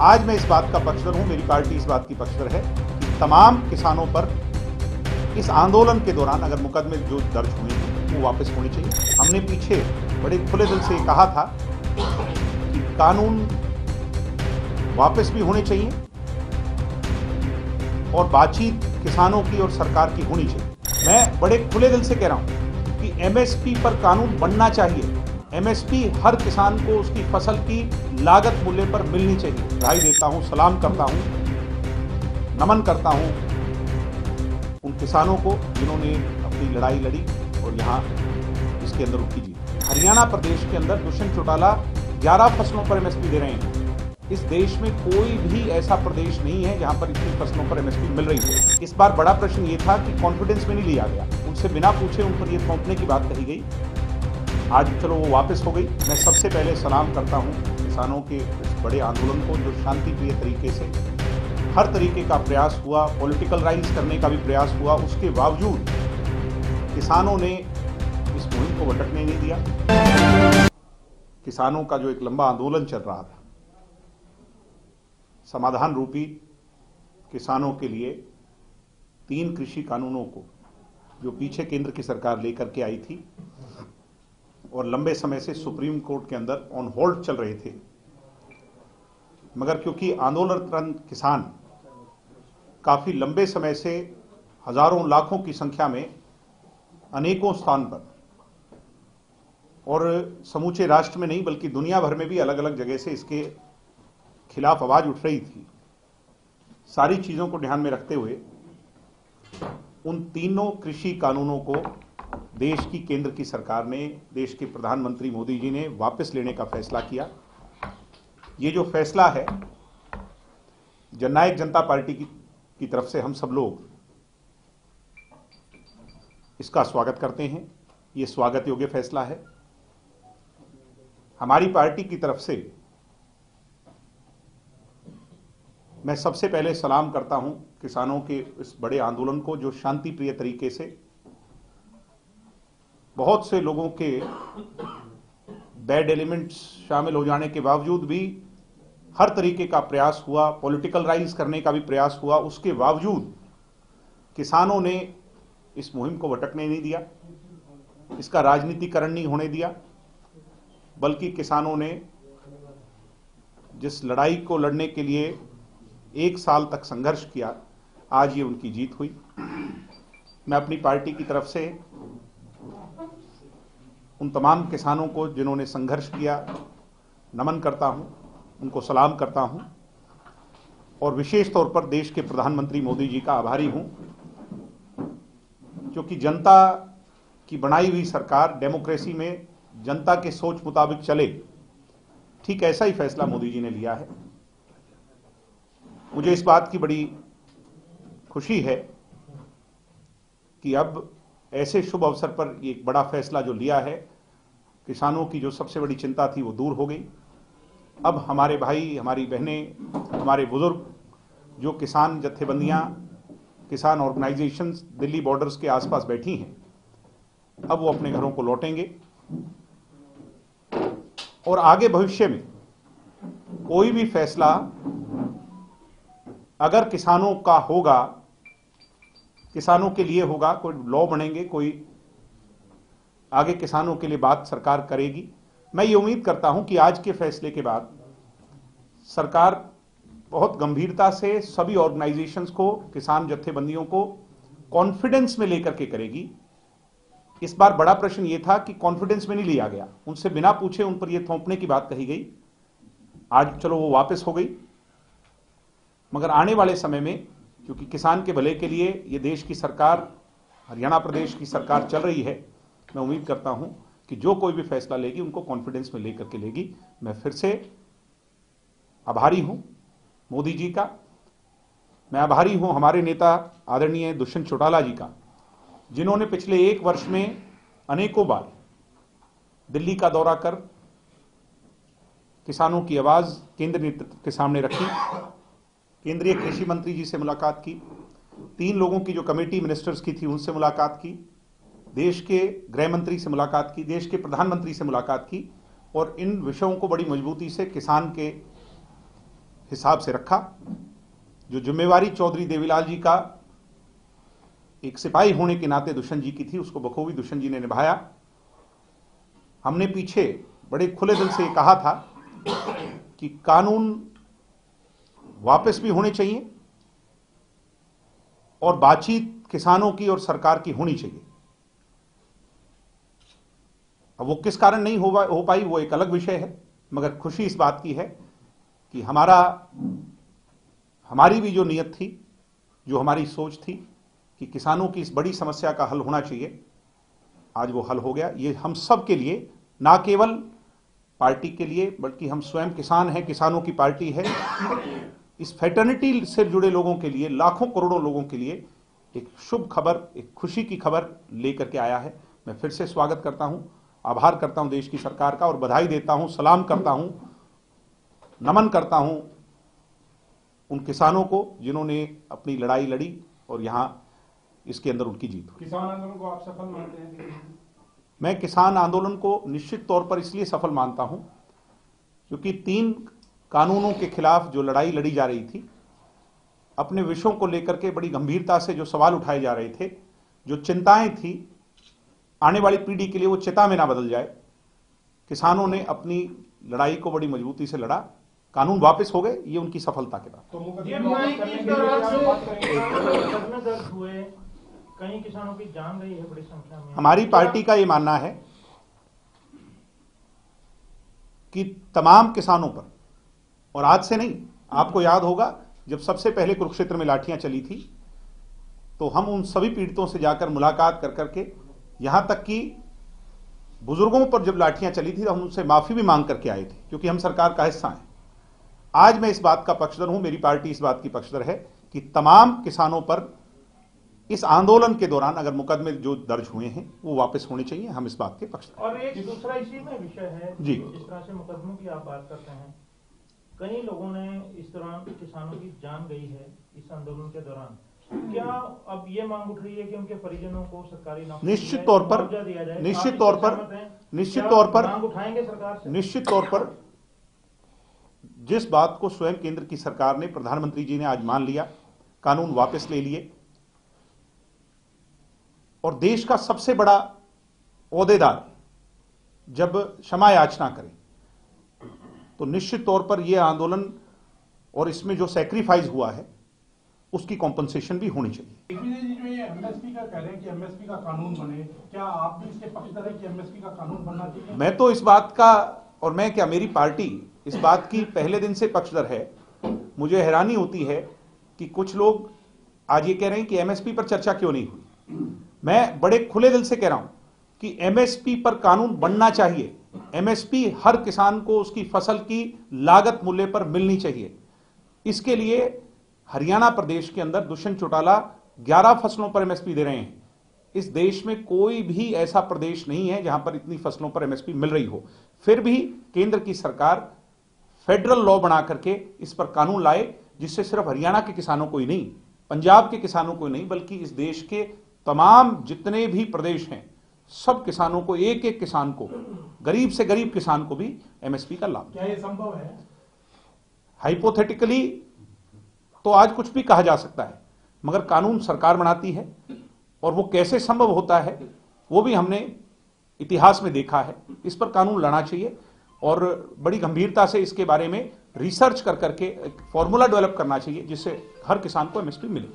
आज मैं इस बात का पक्षधर हूं, मेरी पार्टी इस बात की पक्षधर है कि तमाम किसानों पर इस आंदोलन के दौरान अगर मुकदमे जो दर्ज हुए हैं वो वापस होने चाहिए। हमने पीछे बड़े खुले दिल से कहा था कि कानून वापस भी होने चाहिए और बातचीत किसानों की और सरकार की होनी चाहिए। मैं बड़े खुले दिल से कह रहा हूं कि एमएसपी पर कानून बनना चाहिए। एमएसपी हर किसान को उसकी फसल की लागत मूल्य पर मिलनी चाहिए। बधाई देता हूं, सलाम करता हूं, नमन करता हूं उन किसानों को जिन्होंने अपनी लड़ाई लड़ी और यहां इसके अंदर उनकी जीत। हरियाणा प्रदेश के अंदर दुष्यंत चौटाला 11 फसलों पर एमएसपी दे रहे हैं। इस देश में कोई भी ऐसा प्रदेश नहीं है जहां पर इतनी फसलों पर एमएसपी मिल रही है। इस बार बड़ा प्रश्न ये था कि कॉन्फिडेंस में नहीं लिया गया, उनसे बिना पूछे उन पर ये थोपने की बात कही गई। आज चलो वो वापस हो गई। मैं सबसे पहले सलाम करता हूं किसानों के इस बड़े आंदोलन को जो शांतिप्रिय तरीके से हर तरीके का प्रयास हुआ, पॉलिटिकलाइज करने का भी प्रयास हुआ, उसके बावजूद किसानों ने इस मुहिम को भटकने नहीं दिया। किसानों का जो एक लंबा आंदोलन चल रहा था, समाधान रूपी किसानों के लिए 3 कृषि कानूनों को जो पीछे केंद्र की सरकार लेकर के आई थी और लंबे समय से सुप्रीम कोर्ट के अंदर ऑन होल्ड चल रहे थे, मगर क्योंकि आंदोलनरत किसान काफी लंबे समय से हजारों लाखों की संख्या में अनेकों स्थान पर और समूचे राष्ट्र में नहीं बल्कि दुनिया भर में भी अलग अलग जगह से इसके खिलाफ आवाज उठ रही थी, सारी चीजों को ध्यान में रखते हुए उन तीनों कृषि कानूनों को देश की केंद्र की सरकार ने, देश के प्रधानमंत्री मोदी जी ने वापस लेने का फैसला किया। ये जो फैसला है जननायक जनता पार्टी की तरफ से हम सब लोग इसका स्वागत करते हैं। ये स्वागत योग्य फैसला है। हमारी पार्टी की तरफ से मैं सबसे पहले सलाम करता हूं किसानों के इस बड़े आंदोलन को जो शांति प्रिय तरीके से बहुत से लोगों के बैड एलिमेंट्स शामिल हो जाने के बावजूद भी हर तरीके का प्रयास हुआ, पॉलिटिकलाइज करने का भी प्रयास हुआ, उसके बावजूद किसानों ने इस मुहिम को भटकने नहीं दिया, इसका राजनीतिकरण नहीं होने दिया, बल्कि किसानों ने जिस लड़ाई को लड़ने के लिए 1 साल तक संघर्ष किया, आज ये उनकी जीत हुई। मैं अपनी पार्टी की तरफ से उन तमाम किसानों को जिन्होंने संघर्ष किया नमन करता हूं, उनको सलाम करता हूं और विशेष तौर पर देश के प्रधानमंत्री मोदी जी का आभारी हूं, क्योंकि जनता की बनाई हुई सरकार डेमोक्रेसी में जनता के सोच मुताबिक चले, ठीक ऐसा ही फैसला मोदी जी ने लिया है। मुझे इस बात की बड़ी खुशी है कि अब ऐसे शुभ अवसर पर एक बड़ा फैसला जो लिया है, किसानों की जो सबसे बड़ी चिंता थी वो दूर हो गई। अब हमारे भाई, हमारी बहनें, हमारे बुजुर्ग जो किसान जत्थेबंदियां, किसान ऑर्गेनाइजेशंस दिल्ली बॉर्डर्स के आसपास बैठी हैं, अब वो अपने घरों को लौटेंगे और आगे भविष्य में कोई भी फैसला अगर किसानों का होगा, किसानों के लिए होगा, कोई लॉ बनेंगे, कोई आगे किसानों के लिए बात सरकार करेगी। मैं ये उम्मीद करता हूं कि आज के फैसले के बाद सरकार बहुत गंभीरता से सभी ऑर्गेनाइजेशंस को, किसान जत्थेबंदियों को कॉन्फिडेंस में लेकर के करेगी। इस बार बड़ा प्रश्न ये था कि कॉन्फिडेंस में नहीं लिया गया, उनसे बिना पूछे उन पर यह थोपने की बात कही गई। आज चलो वो वापस हो गई, मगर आने वाले समय में क्योंकि किसान के भले के लिए ये देश की सरकार, हरियाणा प्रदेश की सरकार चल रही है, मैं उम्मीद करता हूं कि जो कोई भी फैसला लेगी उनको कॉन्फिडेंस में लेकर के लेगी। मैं फिर से आभारी हूं मोदी जी का, मैं आभारी हूं हमारे नेता आदरणीय दुष्यंत चौटाला जी का, जिन्होंने पिछले 1 वर्ष में अनेकों बार दिल्ली का दौरा कर किसानों की आवाज केंद्र नेतृत्व के सामने रखी, केंद्रीय कृषि मंत्री जी से मुलाकात की, 3 लोगों की जो कमेटी मिनिस्टर्स की थी उनसे मुलाकात की, देश के गृह मंत्री से मुलाकात की, देश के प्रधानमंत्री से मुलाकात की और इन विषयों को बड़ी मजबूती से किसान के हिसाब से रखा। जो जिम्मेवारी चौधरी देवीलाल जी का एक सिपाही होने के नाते दुष्यंत जी की थी, उसको बखूबी दुष्यंत जी ने निभाया। हमने पीछे बड़े खुले दिल से कहा था कि कानून वापस भी होने चाहिए और बातचीत किसानों की और सरकार की होनी चाहिए। अब वो किस कारण नहीं हो पाई वो एक अलग विषय है, मगर खुशी इस बात की है कि हमारी भी जो नीयत थी, जो हमारी सोच थी कि किसानों की इस बड़ी समस्या का हल होना चाहिए, आज वो हल हो गया। ये हम सब के लिए, ना केवल पार्टी के लिए, बल्कि हम स्वयं किसान हैं, किसानों की पार्टी है, इस फैटर्निटी से जुड़े लोगों के लिए, लाखों करोड़ों लोगों के लिए एक शुभ खबर, एक खुशी की खबर लेकर के आया है। मैं फिर से स्वागत करता हूं, आभार करता हूं देश की सरकार का और बधाई देता हूं, सलाम करता हूं, नमन करता हूं उन किसानों को जिन्होंने अपनी लड़ाई लड़ी और यहां इसके अंदर उनकी जीत हुई। किसान आंदोलन को आप सफल मानते हैं? मैं किसान आंदोलन को निश्चित तौर पर इसलिए सफल मानता हूं क्योंकि 3 कानूनों के खिलाफ जो लड़ाई लड़ी जा रही थी, अपने विषयों को लेकर के बड़ी गंभीरता से जो सवाल उठाए जा रहे थे, जो चिंताएं थी, आने वाली पीढ़ी के लिए वो चिता में ना बदल जाए, किसानों ने अपनी लड़ाई को बड़ी मजबूती से लड़ा, कानून वापस हो गए, ये उनकी सफलता के बाद। तो कई किसानों की जान गई है बड़ी संख्या में। हमारी पार्टी का ये मानना है कि तमाम किसानों पर, और आज से नहीं, आपको याद होगा जब सबसे पहले कुरुक्षेत्र में लाठियां चली थी तो हम उन सभी पीड़ितों से जाकर मुलाकात कर करके, यहां तक कि बुजुर्गों पर जब लाठियां चली थी तो हम उनसे माफी भी मांग करके आए थे, क्योंकि हम सरकार का हिस्सा हैं। आज मैं इस बात का पक्षधर हूं, मेरी पार्टी इस बात की पक्षधर है कि तमाम किसानों पर इस आंदोलन के दौरान अगर मुकदमे जो दर्ज हुए हैं वो वापस होने चाहिए, हम इस बात के पक्षधर। और एक दूसरा इसी में विषय है जी, जिस तरह से मुकदमों की आप बात करते हैं, कई लोगों ने इस दौरान किसानों की जान गई है इस आंदोलन के दौरान। क्या अब ये मांग उठ रही है कि उनके परिजनों को सरकारी नौकरी निश्चित तौर पर मांग उठाएंगे सरकार से? निश्चित तौर पर जिस बात को स्वयं केंद्र की सरकार ने, प्रधानमंत्री जी ने आज मान लिया, कानून वापस ले लिए और देश का सबसे बड़ा ओहदेदार जब क्षमा याचना करे तो निश्चित तौर पर यह आंदोलन और इसमें जो सैक्रिफाइस हुआ है उसकी कॉम्पनसेशन भी होनी चाहिए। जो ये एमएसपी का कह रहे हैं कि एमएसपी का कानून बने, क्या आप भी इसके पक्षधर हैं कि एमएसपी का कानून बनना चाहिए? मैं तो इस बात का, और मैं क्या, मेरी पार्टी इस बात की पहले दिन से पक्षधर है। मुझे हैरानी होती है कि कुछ लोग आज ये कह रहे हैं कि एमएसपी पर चर्चा क्यों नहीं हुई। मैं बड़े खुले दिल से कह रहा हूं कि एमएसपी पर कानून बनना चाहिए। एमएसपी हर किसान को उसकी फसल की लागत मूल्य पर मिलनी चाहिए। इसके लिए हरियाणा प्रदेश के अंदर दुष्यंत चौटाला 11 फसलों पर एमएसपी दे रहे हैं। इस देश में कोई भी ऐसा प्रदेश नहीं है जहां पर इतनी फसलों पर एमएसपी मिल रही हो। फिर भी केंद्र की सरकार फेडरल लॉ बना करके इस पर कानून लाए, जिससे सिर्फ हरियाणा के किसानों को ही नहीं, पंजाब के किसानों को ही नहीं, बल्कि इस देश के तमाम जितने भी प्रदेश हैं, सब किसानों को, एक एक किसान को, गरीब से गरीब किसान को भी एमएसपी का लाभ। क्या ये संभव है? हाइपोथेटिकली तो आज कुछ भी कहा जा सकता है, मगर कानून सरकार बनाती है और वो कैसे संभव होता है वो भी हमने इतिहास में देखा है। इस पर कानून लाना चाहिए और बड़ी गंभीरता से इसके बारे में रिसर्च कर करके एक फॉर्मूला डेवलप करना चाहिए जिससे हर किसान को एमएसपी मिले।